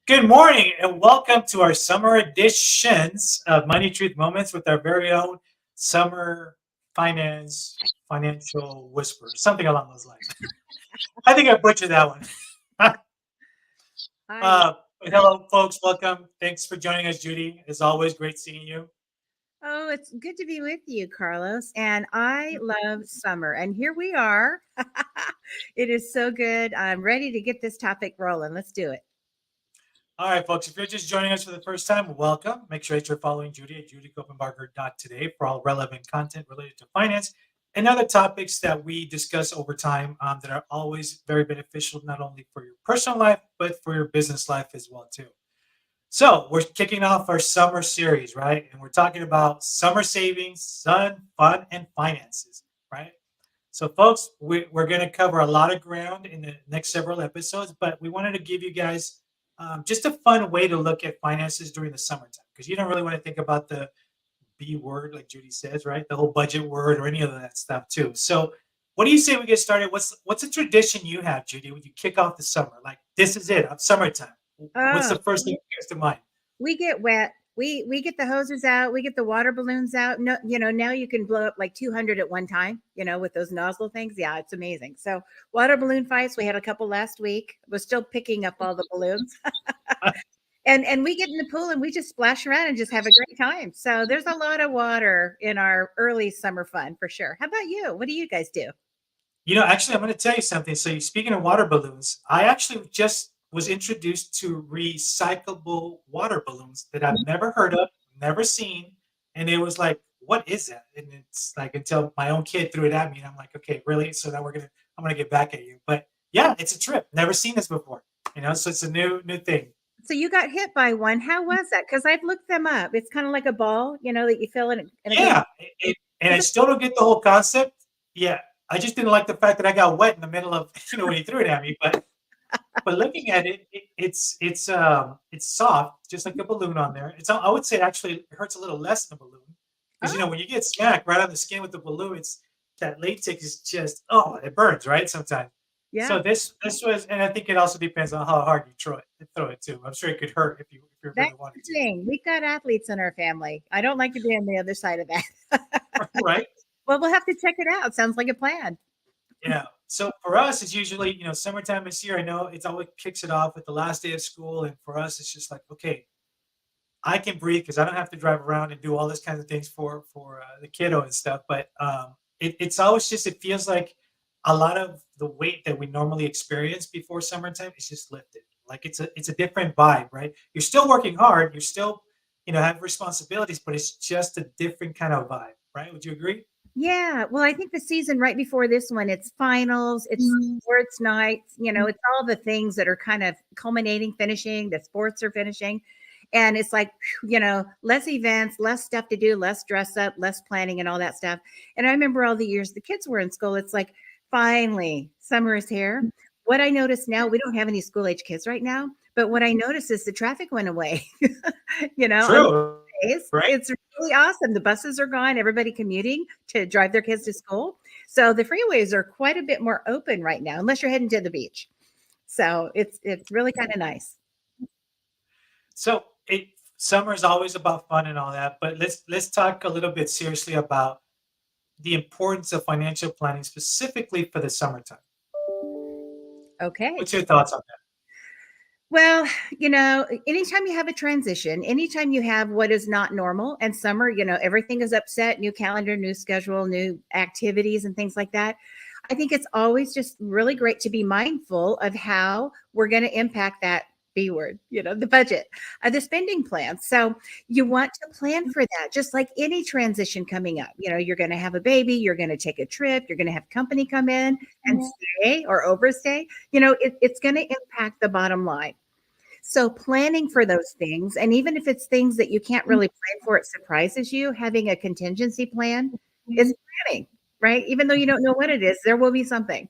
Good morning and welcome to our summer editions of Money Truth Moments with our very own summer financial whisper, something along those lines. I think I butchered that one. I love Hello, folks. Welcome. Thanks for joining us, Judy. As always, great seeing you. Oh, it's good to be with you, Carlos. And I love summer. And here we are. It is so good. I'm ready to get this topic rolling. Let's do it. All right, folks. If you're just joining us for the first time, welcome. Make sure that you're following Judy at judycopenbarger.today for all relevant content related to finance and other topics that we discuss over time that are always very beneficial, not only for your personal life, but for your business life as well, too. So we're kicking off our summer series, right? And we're talking about summer savings, fun, and finances, right? So, folks, we're going to cover a lot of ground in the next several episodes, but we wanted to give you guys just a fun way to look at finances during the summertime because you don't really want to think about the B word, like Judy says, right? The whole budget word or any of that stuff, too. So, what do you say we get started? What's a tradition you have, Judy, when you kick off the summer? Like, this is it, summertime. What's Oh, the first thing that comes to mind? we get wet. We get the hoses out. We get the water balloons out. No, now you can blow up like 200 at one time, with those nozzle things. Yeah, it's amazing. So water balloon fights, we had a couple last week. We're still picking up all the balloons. And we get in the pool and we just splash around and just have a great time. So there's a lot of water in our early summer fun for sure. How about you? What do you guys do? Actually, I'm going to tell you something. So, speaking of water balloons, I actually just was introduced to recyclable water balloons that I've never heard of, never seen. And it was like, what is that? And it's like until my own kid threw it at me, and I'm like, okay, really? So now I'm gonna get back at you. But yeah, it's a trip. Never seen this before. So it's a new thing. So you got hit by one. How was that? Because I've looked them up. It's kind of like a ball, that you fill in and it goes. Yeah, and I still don't get the whole concept. Yeah, I just didn't like the fact that I got wet in the middle of when he threw it at me. But looking at it, it's soft, just like a balloon on there. I would say actually it hurts a little less than a balloon because Oh, when you get smacked right on the skin with the balloon, it's that latex is just it burns right sometimes. yeah. So this was, and I think it also depends on how hard you throw it too. I'm sure it could hurt if you That's really wanted the thing. We've got athletes in our family. I don't like to be on the other side of that. to, right? Well, we'll have to check it out. Sounds like a plan. Yeah. So for us, it's usually, summertime this year. I know it's always kicks it off with the last day of school. And for us, it's just like, okay, I can breathe because I don't have to drive around and do all this kinds of things for the kiddo and stuff. But it's always just, it feels like a lot of the weight that we normally experience before summertime is just lifted. Like it's a different vibe, right? You're still working hard. You're still, have responsibilities, but it's just a different kind of vibe, right? Would you agree? Yeah. Well, I think the season right before this one, it's finals, it's sports nights, it's all the things that are kind of culminating, finishing, the sports are finishing. And it's like, less events, less stuff to do, less dress up, less planning and all that stuff. And I remember all the years the kids were in school, it's like, finally, summer is here. What I notice now, we don't have any school age kids right now, but what I notice is the traffic went away, on True, days. right? It's really awesome. The buses are gone, everybody commuting to drive their kids to school. So the freeways are quite a bit more open right now, unless you're heading to the beach. So it's really kind of nice. So summer is always about fun and all that, but let's talk a little bit seriously about the importance of financial planning specifically for the summertime. Okay. What's your thoughts on that? Well, anytime you have a transition, anytime you have what is not normal and summer, everything is upset, new calendar, new schedule, new activities, and things like that. I think it's always just really great to be mindful of how we're going to impact that B word, the budget, the spending plan. So you want to plan for that, just like any transition coming up. You're going to have a baby, you're going to take a trip, you're going to have company come in and stay or overstay. It's going to impact the bottom line. So planning for those things, and even if it's things that you can't really plan for, it surprises you, having a contingency plan is planning, right? Even though you don't know what it is, there will be something.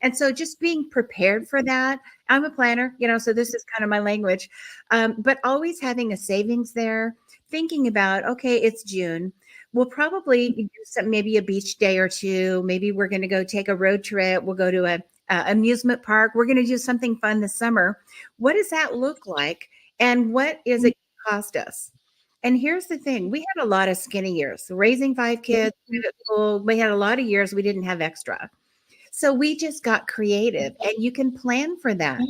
And so just being prepared for that. I'm a planner, so this is kind of my language. But always having a savings there, thinking about, okay, it's June. We'll probably do maybe a beach day or two. Maybe we're going to go take a road trip. We'll go to amusement park. We're going to do something fun this summer. What does that look like? And what is it cost us? And here's the thing, we had a lot of skinny years. Raising 5 kids, private school, we had a lot of years we didn't have extra. So we just got creative, and you can plan for that.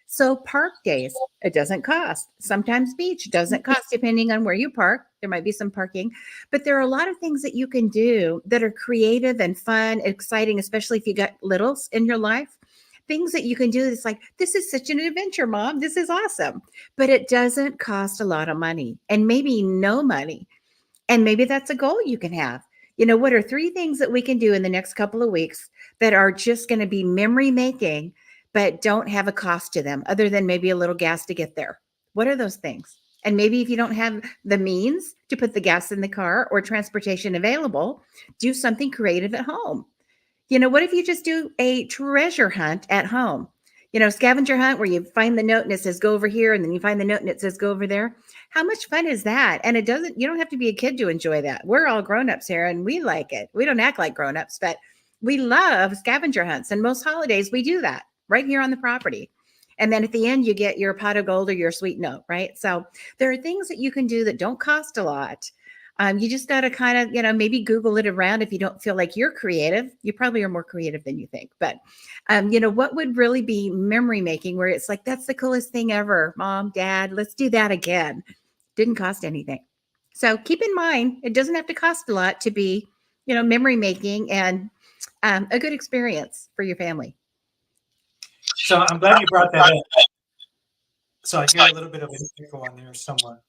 So park days, it doesn't cost. Sometimes beach doesn't cost, depending on where you park. There might be some parking, but there are a lot of things that you can do that are creative and fun, exciting, especially if you got littles in your life. Things that you can do. It's like, this is such an adventure, mom. This is awesome. But it doesn't cost a lot of money and maybe no money. And maybe that's a goal you can have. What are 3 things that we can do in the next couple of weeks that are just going to be memory making, but don't have a cost to them other than maybe a little gas to get there? What are those things? And maybe if you don't have the means to put the gas in the car or transportation available, do something creative at home. What if you just do a treasure hunt at home? Scavenger hunt where you find the note and it says go over here, and then you find the note and it says go over there. How much fun is that? And you don't have to be a kid to enjoy that. We're all grown-ups here and we like it. We don't act like grown-ups, but we love scavenger hunts. And most holidays we do that right here on the property. And then at the end, you get your pot of gold or your sweet note, right? So there are things that you can do that don't cost a lot. You just got to kind of, maybe Google it around if you don't feel like you're creative. You probably are more creative than you think. But, what would really be memory making where it's like, that's the coolest thing ever. Mom, dad, let's do that again. Didn't cost anything. So keep in mind, it doesn't have to cost a lot to be, memory making and a good experience for your family. So I'm glad you brought that up. So I get a little bit of an echo on there somewhere.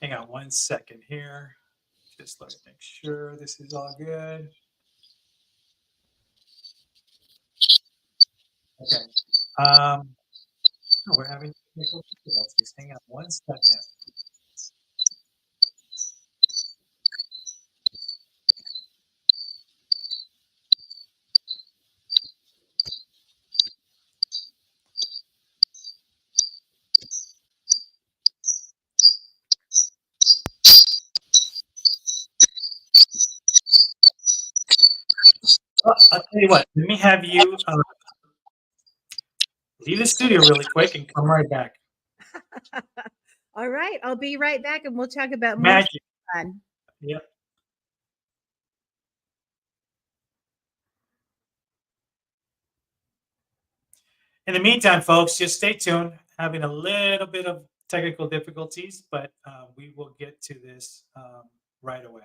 Hang on 1 second here. Just let me make sure this is all good. Okay. Oh, we're having technical difficulties. Hang on 1 second. Well, I'll tell you what. Let me have you leave the studio really quick and come right back. All right. I'll be right back and we'll talk about more Magic. fun. Yep. In the meantime, folks, just stay tuned. Having a little bit of technical difficulties, but we will get to this right away.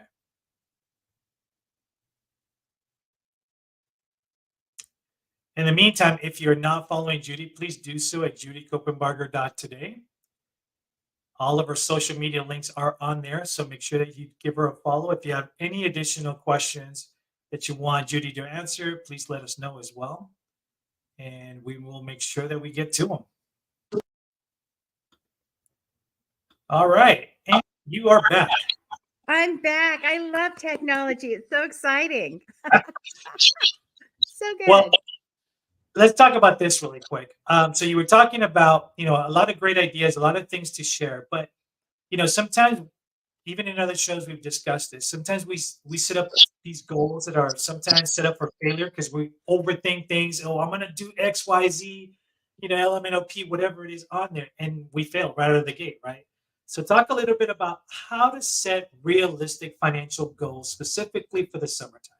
In the meantime, if you're not following Judy, please do so at judycopenbarger.today. All of our social media links are on there, so make sure that you give her a follow. If you have any additional questions that you want Judy to answer, please let us know as well, and we will make sure that we get to them. All right, and you are back. I'm back. I love technology. It's so exciting. So good. Well, let's talk about this really quick. So you were talking about, a lot of great ideas, a lot of things to share, but sometimes even in other shows we've discussed this. Sometimes we set up these goals that are sometimes set up for failure because we overthink things. Oh, I'm gonna do X, Y, Z, LMNOP, whatever it is on there, and we fail right out of the gate, right? So talk a little bit about how to set realistic financial goals specifically for the summertime.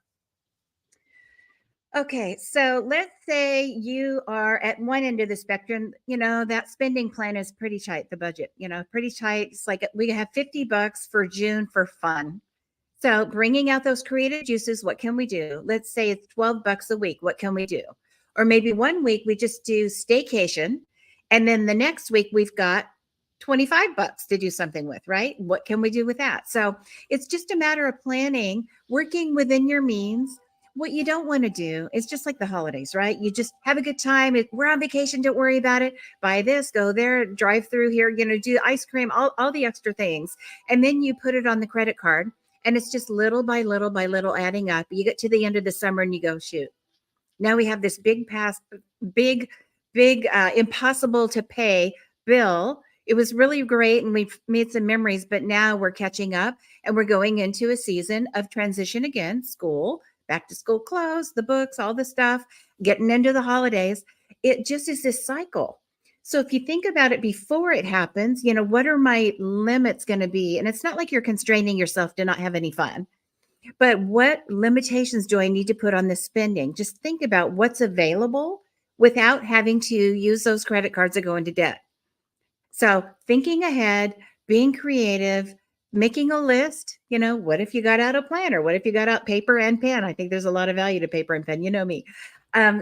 Okay, so let's say you are at one end of the spectrum, that spending plan is pretty tight, the budget, pretty tight. It's like we have $50 for June for fun. So bringing out those creative juices, what can we do? Let's say it's $12 a week. What can we do? Or maybe one week we just do staycation, and then the next week we've got $25 to do something with, right? What can we do with that? So it's just a matter of planning, working within your means. What you don't want to do is just like the holidays, right? You just have a good time. We're on vacation. Don't worry about it. Buy this, go there, drive through here, do ice cream, all the extra things. And then you put it on the credit card. And it's just little by little by little adding up. You get to the end of the summer and you go, shoot, now we have this big, impossible to pay bill. It was really great and we've made some memories, but now we're catching up and we're going into a season of transition again, school, back to school clothes, the books, all the stuff. getting into the holidays. It just is this cycle. So if you think about it before it happens, what are my limits going to be? And it's not like you're constraining yourself to not have any fun, but what limitations do I need to put on the spending? Just think about what's available without having to use those credit cards that go into debt. So thinking ahead, being creative, making a list, what if you got out a planner? What if you got out paper and pen? I think there's a lot of value to paper and pen. You know me.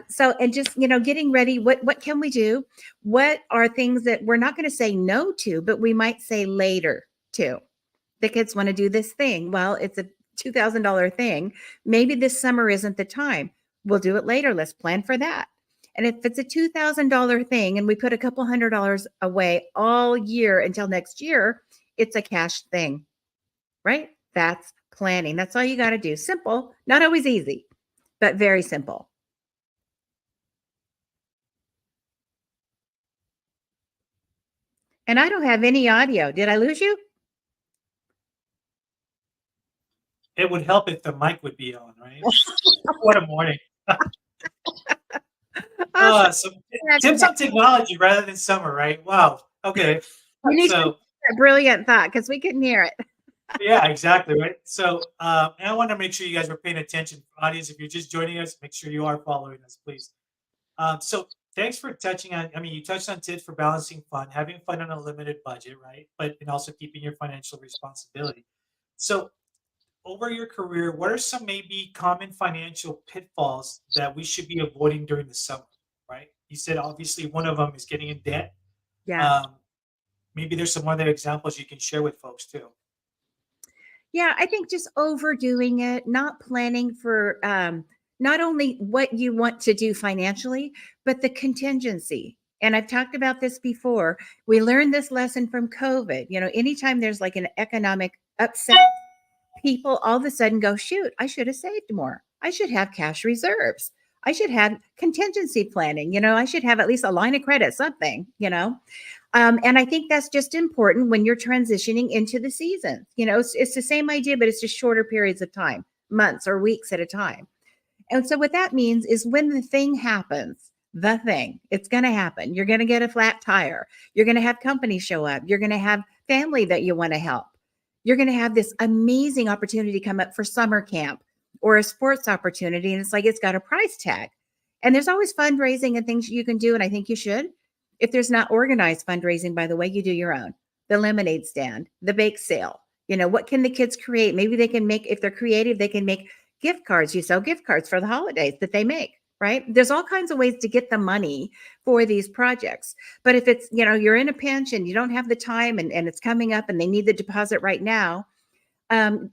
So, and just, getting ready, what can we do? What are things that we're not going to say no to, but we might say later to? The kids want to do this thing. Well, it's a $2,000 thing. Maybe this summer isn't the time. We'll do it later. Let's plan for that. And if it's a $2,000 thing and we put a couple $100 away all year until next year, it's a cash thing, right? That's planning. That's all you got to do. Simple, not always easy, but very simple. And I don't have any audio. Did I lose you? It would help if the mic would be on, right? What a morning. Awesome. So tips on technology rather than summer, right? Wow. Okay. You need So a brilliant thought because we couldn't hear it. yeah, exactly, right? So and I want to make sure you guys were paying attention. Audience, if you're just joining us, make sure you are following us, please. So thanks for touching on, you touched on tips for balancing fun, having fun on a limited budget, right? But and also keeping your financial responsibility. So over your career, what are some maybe common financial pitfalls that we should be avoiding during the summer, right? You said obviously one of them is getting in debt. Yeah. Um, maybe there's some other examples you can share with folks too. Yeah, I think just overdoing it, not planning for not only what you want to do financially, but the contingency. And I've talked about this before. We learned this lesson from COVID. Anytime there's like an economic upset, people all of a sudden go, shoot, I should have saved more. I should have cash reserves. I should have contingency planning. I should have at least a line of credit, something. And I think that's just important when you're transitioning into the season. It's the same idea, but it's just shorter periods of time, months or weeks at a time. And so what that means is when the thing happens, it's going to happen. You're going to get a flat tire. You're going to have company show up. You're going to have family that you want to help. You're going to have this amazing opportunity come up for summer camp or a sports opportunity. And it's like, it's got a price tag. And there's always fundraising and things you can do. And I think you should. If there's not organized fundraising, by the way, you do your own. The lemonade stand, the bake sale. What can the kids create? Maybe they can make, if they're creative, they can make gift cards. You sell gift cards for the holidays that they make, right? There's all kinds of ways to get the money for these projects. But if it's, you're in a pinch and you don't have the time and it's coming up and they need the deposit right now,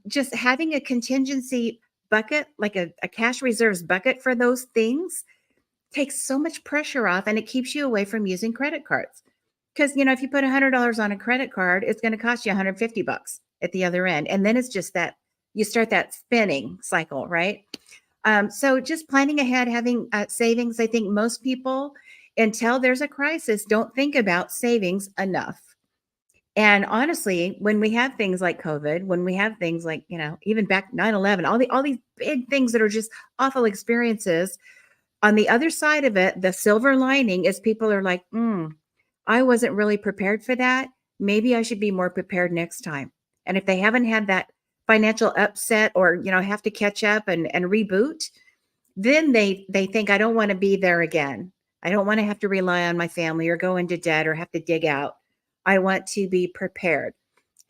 just having a contingency bucket, like a cash reserves bucket for those things takes so much pressure off and it keeps you away from using credit cards. Because, if you put $100 on a credit card, it's going to cost you $150 at the other end. And then it's just that you start that spinning cycle, right? So just planning ahead, having savings. I think most people, until there's a crisis, don't think about savings enough. And honestly, when we have things like COVID, when we have things like, even back 9/11, all these big things that are just awful experiences, on the other side of it, the silver lining is people are like, I wasn't really prepared for that. Maybe I should be more prepared next time. And if they haven't had that financial upset or, have to catch up and reboot, then they think, I don't want to be there again. I don't want to have to rely on my family or go into debt or have to dig out. I want to be prepared.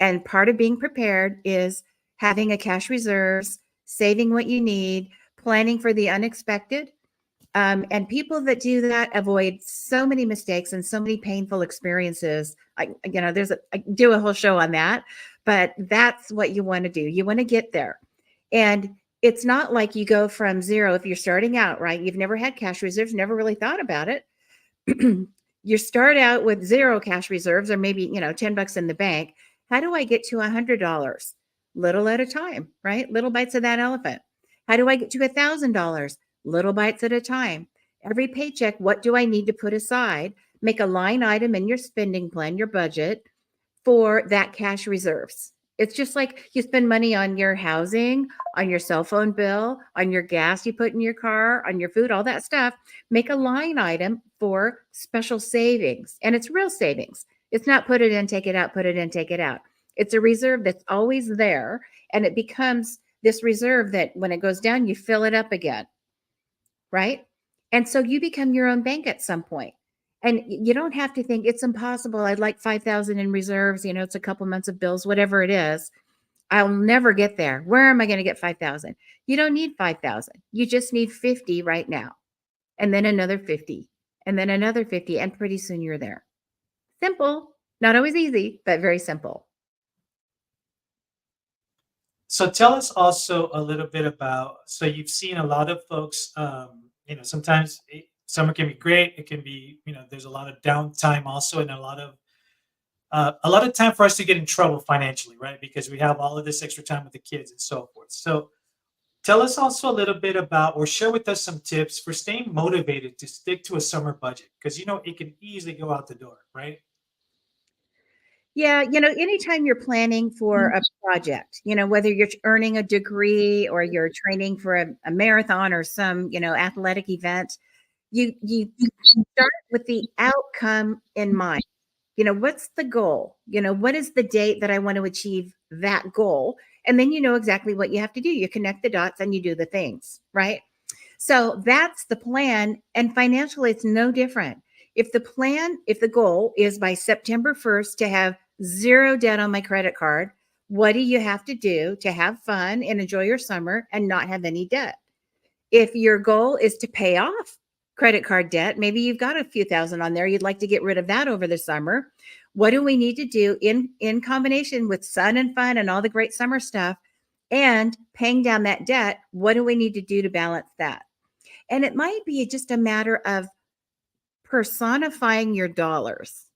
And part of being prepared is having a cash reserves, saving what you need, planning for the unexpected. And people that do that avoid so many mistakes and so many painful experiences. I do a whole show on that, but that's what you want to do. You want to get there. And it's not like you go from zero. If you're starting out, right, you've never had cash reserves, never really thought about it. You start out with zero cash reserves or maybe, $10 in the bank. How do I get to $100? Little at a time, right? Little bites of that elephant. How do I get to $1,000? Little bites at a time. Every paycheck, what do I need to put aside? Make a line item in your spending plan, your budget for that cash reserves. It's just like you spend money on your housing, on your cell phone bill, on your gas you put in your car, on your food, all that stuff. Make a line item for special savings. And it's real savings. It's not put it in, take it out, put it in, take it out. It's a reserve that's always there. And it becomes this reserve that when it goes down, you fill it up again. Right. And so you become your own bank at some point. And you don't have to think it's impossible. I'd like 5,000 in reserves. It's a couple months of bills, whatever it is. I'll never get there. Where am I going to get 5,000? You don't need 5,000. You just need 50 right now. And then another 50 and then another 50. And pretty soon you're there. Simple, not always easy, but very simple. So tell us also a little bit about, so you've seen a lot of folks, sometimes summer can be great. It can be, there's a lot of downtime also, and a lot of time for us to get in trouble financially, right? Because we have all of this extra time with the kids and so forth. So tell us also a little bit about, or share with us some tips for staying motivated to stick to a summer budget, because it can easily go out the door, right? Yeah, anytime you're planning for a project, whether you're earning a degree or you're training for a marathon or some, athletic event, you start with the outcome in mind. What's the goal? What is the date that I want to achieve that goal? And then you know exactly what you have to do. You connect the dots and you do the things, right? So that's the plan. And financially, it's no different. If the goal is by September 1st to have zero debt on my credit card, what do you have to do to have fun and enjoy your summer and not have any debt? If your goal is to pay off credit card debt, maybe you've got a few thousand on there. You'd like to get rid of that over the summer. What do we need to do in combination with sun and fun and all the great summer stuff and paying down that debt? What do we need to do to balance that? And it might be just a matter of personifying your dollars.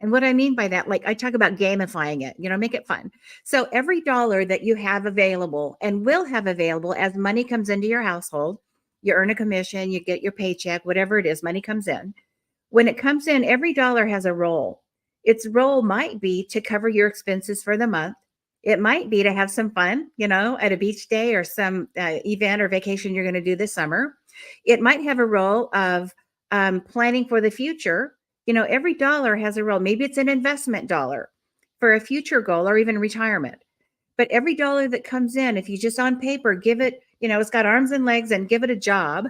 And what I mean by that, like I talk about gamifying it, make it fun. So every dollar that you have available and will have available as money comes into your household, you earn a commission, you get your paycheck, whatever it is, money comes in. When it comes in, every dollar has a role. Its role might be to cover your expenses for the month. It might be to have some fun, at a beach day or some event or vacation you're going to do this summer. It might have a role of planning for the future. Every dollar has a role. Maybe it's an investment dollar for a future goal or even retirement. But every dollar that comes in, if you just on paper give it, it's got arms and legs and give it a job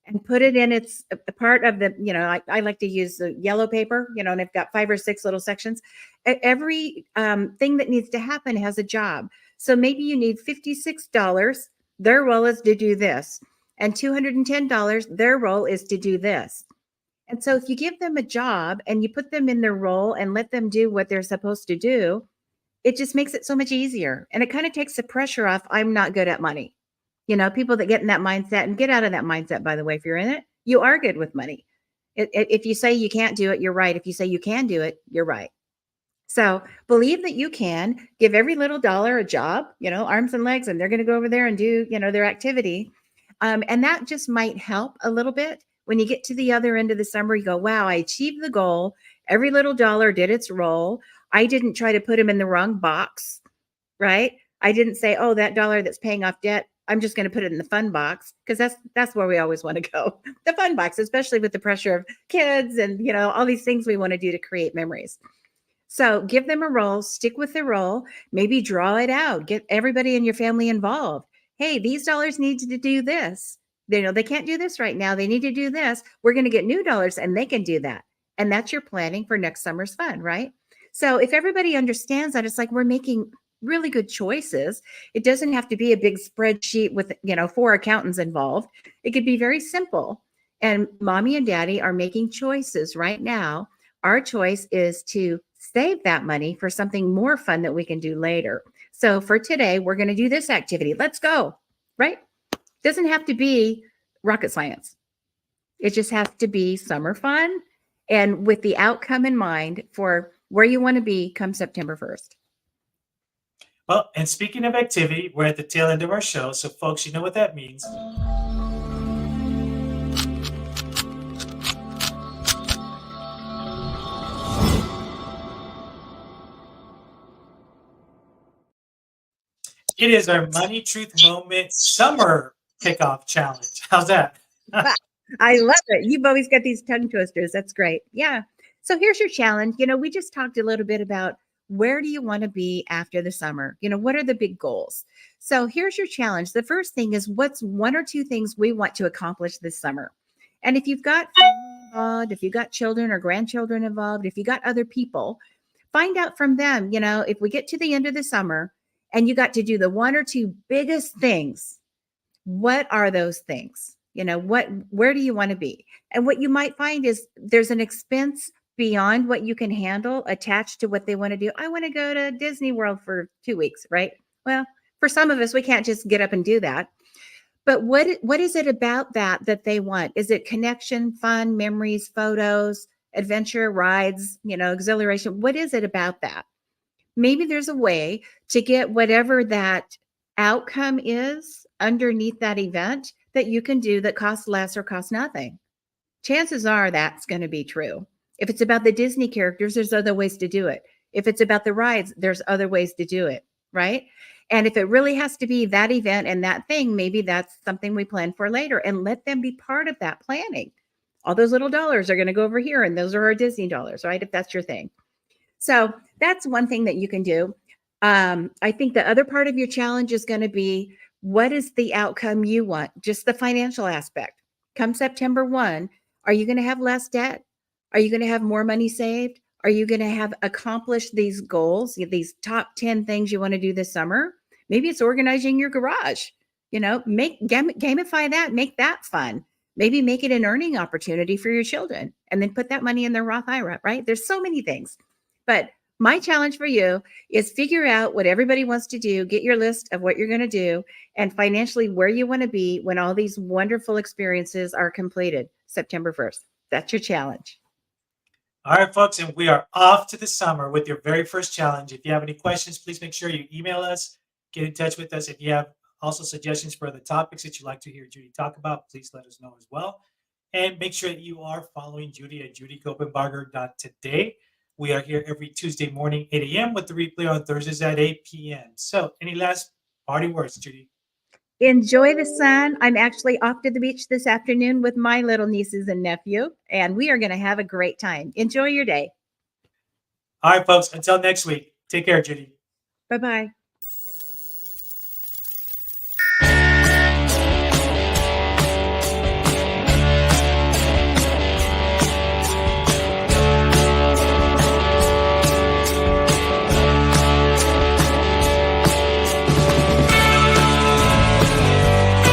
and put it in its a part of the, I like to use the yellow paper, and I've got 5 or 6 little sections. Every thing that needs to happen has a job. So maybe you need $56. Their role is to do this. And $210, their role is to do this. And so if you give them a job and you put them in their role and let them do what they're supposed to do, it just makes it so much easier. And it kind of takes the pressure off. I'm not good at money. People that get in that mindset and get out of that mindset, by the way, if you're in it, you are good with money. If you say you can't do it, you're right. If you say you can do it, you're right. So believe that you can give every little dollar a job, arms and legs, and they're going to go over there and do, their activity. And that just might help a little bit. When you get to the other end of the summer, you go, wow, I achieved the goal. Every little dollar did its role. I didn't try to put them in the wrong box, right? I didn't say, oh, that dollar that's paying off debt, I'm just going to put it in the fun box, because that's where we always want to go. The fun box, especially with the pressure of kids and, all these things we want to do to create memories. So give them a role, stick with the role, maybe draw it out, get everybody in your family involved. Hey, these dollars need to do this. They can't do this right now. They need to do this. We're going to get new dollars and they can do that. And that's your planning for next summer's fun, right? So if everybody understands that, it's like we're making really good choices. It doesn't have to be a big spreadsheet with, 4 accountants involved. It could be very simple. And mommy and daddy are making choices right now. Our choice is to save that money for something more fun that we can do later. So for today, we're going to do this activity. Let's go, right? Doesn't have to be rocket science. It just has to be summer fun and with the outcome in mind for where you want to be come September 1st. Well, and speaking of activity, we're at the tail end of our show. So folks, you know what that means. It is our Money Truth Moment Summer Kickoff Challenge. How's that? I love it. You've always got these tongue twisters. That's great. Yeah. So here's your challenge. We just talked a little bit about where do you want to be after the summer? What are the big goals? So here's your challenge. The first thing is what's one or two things we want to accomplish this summer? And if you've got family involved, if you've got children or grandchildren involved, if you got other people, find out from them, if we get to the end of the summer and you got to do the one or two biggest things, what are those things? Where do you want to be? And what you might find is there's an expense beyond what you can handle attached to what they want to do. I want to go to Disney World for 2 weeks, right? Well, for some of us, we can't just get up and do that. But what is it about that they want? Is it connection, fun, memories, photos, adventure, rides, exhilaration? What is it about that? Maybe there's a way to get whatever that outcome is underneath that event that you can do that costs less or costs nothing. Chances are that's going to be true. If it's about the Disney characters, there's other ways to do it. If it's about the rides, there's other ways to do it, right? And if it really has to be that event and that thing, maybe that's something we plan for later, and let them be part of that planning. All those little dollars are going to go over here, and those are our Disney dollars, right? If that's your thing. So that's one thing that you can do. I think the other part of your challenge is going to be, what is the outcome you want? Just the financial aspect. Come September 1, are you going to have less debt? Are you going to have more money saved? Are you going to have accomplished these goals, these top 10 things you want to do this summer? Maybe it's organizing your garage. Gamify that, make that fun. Maybe make it an earning opportunity for your children, and then put that money in their Roth IRA, right? There's so many things. But my challenge for you is figure out what everybody wants to do, get your list of what you're going to do, and financially where you want to be when all these wonderful experiences are completed September 1st. That's your challenge. All right, folks, and we are off to the summer with your very first challenge. If you have any questions, please make sure you email us, get in touch with us. If you have also suggestions for the topics that you'd like to hear Judy talk about, please let us know as well. And make sure that you are following Judy at judycopenbarger.today. We are here every Tuesday morning, 8 a.m. with the replay on Thursdays at 8 p.m. So any last party words, Judy? Enjoy the sun. I'm actually off to the beach this afternoon with my little nieces and nephew, and we are going to have a great time. Enjoy your day. All right, folks, until next week, take care, Judy. Bye-bye.